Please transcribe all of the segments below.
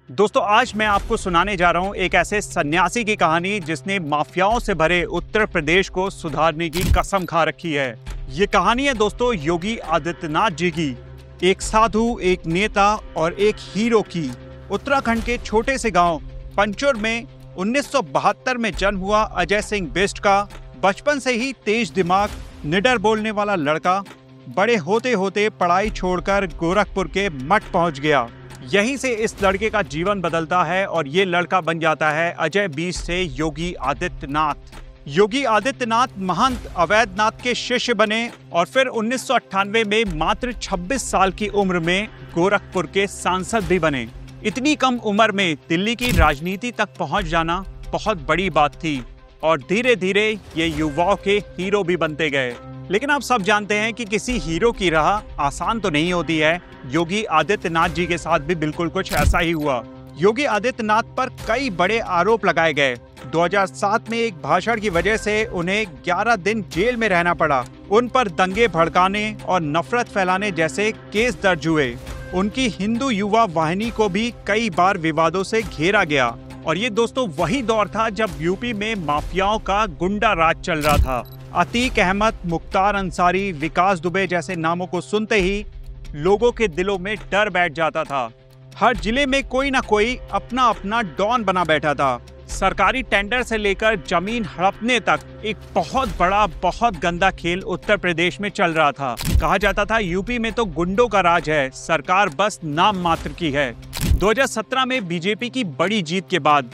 दोस्तों आज मैं आपको सुनाने जा रहा हूं एक ऐसे सन्यासी की कहानी जिसने माफियाओं से भरे उत्तर प्रदेश को सुधारने की कसम खा रखी है। ये कहानी है दोस्तों योगी आदित्यनाथ जी की, एक साधु, एक नेता और एक हीरो की। उत्तराखंड के छोटे से गांव पंचुर में 1972 में जन्म हुआ अजय सिंह बिष्ट का बचपन से ही तेज दिमाग, निडर बोलने वाला लड़का बड़े होते होते पढ़ाई छोड़कर गोरखपुर के मठ पहुंच गया। यहीं से इस लड़के का जीवन बदलता है और ये लड़का बन जाता है अजय बिष्ट से योगी आदित्यनाथ। योगी आदित्यनाथ महंत अवैधनाथ के शिष्य बने और फिर 1998 में मात्र 26 साल की उम्र में गोरखपुर के सांसद भी बने। इतनी कम उम्र में दिल्ली की राजनीति तक पहुंच जाना बहुत बड़ी बात थी और धीरे धीरे ये युवाओं के हीरो भी बनते गए। लेकिन आप सब जानते हैं कि किसी हीरो की राह आसान तो नहीं होती है। योगी आदित्यनाथ जी के साथ भी बिल्कुल कुछ ऐसा ही हुआ। योगी आदित्यनाथ पर कई बड़े आरोप लगाए गए। 2007 में एक भाषण की वजह से उन्हें 11 दिन जेल में रहना पड़ा। उन पर दंगे भड़काने और नफरत फैलाने जैसे केस दर्ज हुए। उनकी हिंदू युवा वाहिनी को भी कई बार विवादों से घेरा गया। और ये दोस्तों वही दौर था जब यूपी में माफियाओं का गुंडा राज चल रहा था। अतीक अहमद, मुख्तार अंसारी, विकास दुबे जैसे नामों को सुनते ही लोगों के दिलों में डर बैठ जाता था। हर जिले में कोई ना कोई अपना अपना डॉन बना बैठा था। सरकारी टेंडर से लेकर जमीन हड़पने तक एक बहुत बड़ा, बहुत गंदा खेल उत्तर प्रदेश में चल रहा था। कहा जाता था यूपी में तो गुंडों का राज है, सरकार बस नाम मात्र की है। 2017 में बीजेपी की बड़ी जीत के बाद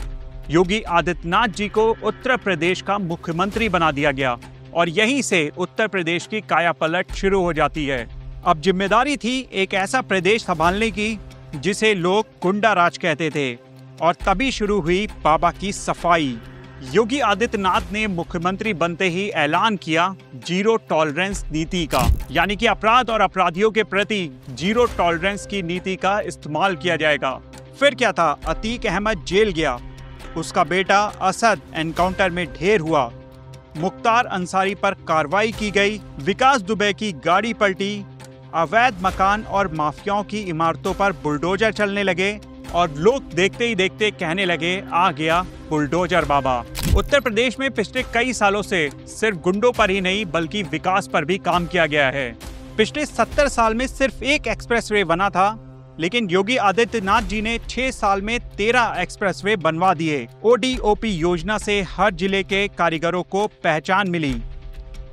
योगी आदित्यनाथ जी को उत्तर प्रदेश का मुख्यमंत्री बना दिया गया और यहीं से उत्तर प्रदेश की कायापलट शुरू हो जाती है। अब जिम्मेदारी थी एक ऐसा प्रदेश संभालने की जिसे लोग गुंडा राज कहते थे और तभी शुरू हुई बाबा की सफाई। योगी आदित्यनाथ ने मुख्यमंत्री बनते ही ऐलान किया जीरो टॉलरेंस नीति का, यानी कि अपराध और अपराधियों के प्रति जीरो टॉलरेंस की नीति का इस्तेमाल किया जाएगा। फिर क्या था, अतीक अहमद जेल गया, उसका बेटा असद एनकाउंटर में ढेर हुआ, मुख्तार अंसारी पर कार्रवाई की गई, विकास दुबे की गाड़ी पलटी, अवैध मकान और माफियाओं की इमारतों पर बुलडोजर चलने लगे और लोग देखते ही देखते कहने लगे आ गया बुलडोजर बाबा। उत्तर प्रदेश में पिछले कई सालों से सिर्फ गुंडों पर ही नहीं बल्कि विकास पर भी काम किया गया है। पिछले 70 साल में सिर्फ एक एक्सप्रेसवे बना था, लेकिन योगी आदित्यनाथ जी ने 6 साल में 13 एक्सप्रेसवे बनवा दिए। ओडीओपी योजना से हर जिले के कारीगरों को पहचान मिली।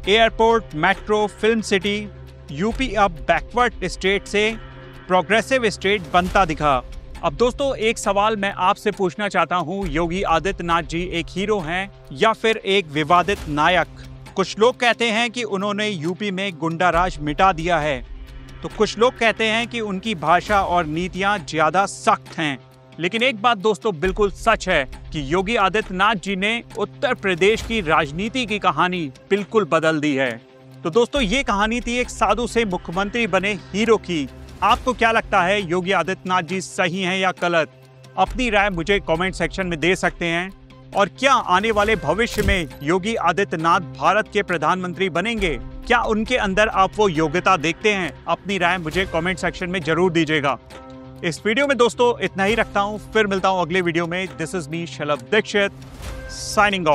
Airport, metro, film city, UP अब बैकवर्ड स्टेट से प्रोग्रेसिव स्टेट बनता दिखा। अब दोस्तों एक सवाल मैं आपसे पूछना चाहता हूँ, योगी आदित्यनाथ जी एक हीरो हैं या फिर एक विवादित नायक? कुछ लोग कहते हैं कि उन्होंने यूपी में गुंडा राज मिटा दिया है, तो कुछ लोग कहते हैं कि उनकी भाषा और नीतियां ज्यादा सख्त हैं। लेकिन एक बात दोस्तों बिल्कुल सच है कि योगी आदित्यनाथ जी ने उत्तर प्रदेश की राजनीति की कहानी बिल्कुल बदल दी है। तो दोस्तों ये कहानी थी एक साधु से मुख्यमंत्री बने हीरो की। आपको क्या लगता है, योगी आदित्यनाथ जी सही हैं या गलत? अपनी राय मुझे कमेंट सेक्शन में दे सकते हैं। और क्या आने वाले भविष्य में योगी आदित्यनाथ भारत के प्रधानमंत्री बनेंगे? क्या उनके अंदर आप वो योग्यता देखते हैं? अपनी राय मुझे कमेंट सेक्शन में जरूर दीजिएगा। इस वीडियो में दोस्तों इतना ही रखता हूँ, फिर मिलता हूँ अगले वीडियो में। This is me Shalabh Dikshit signing of.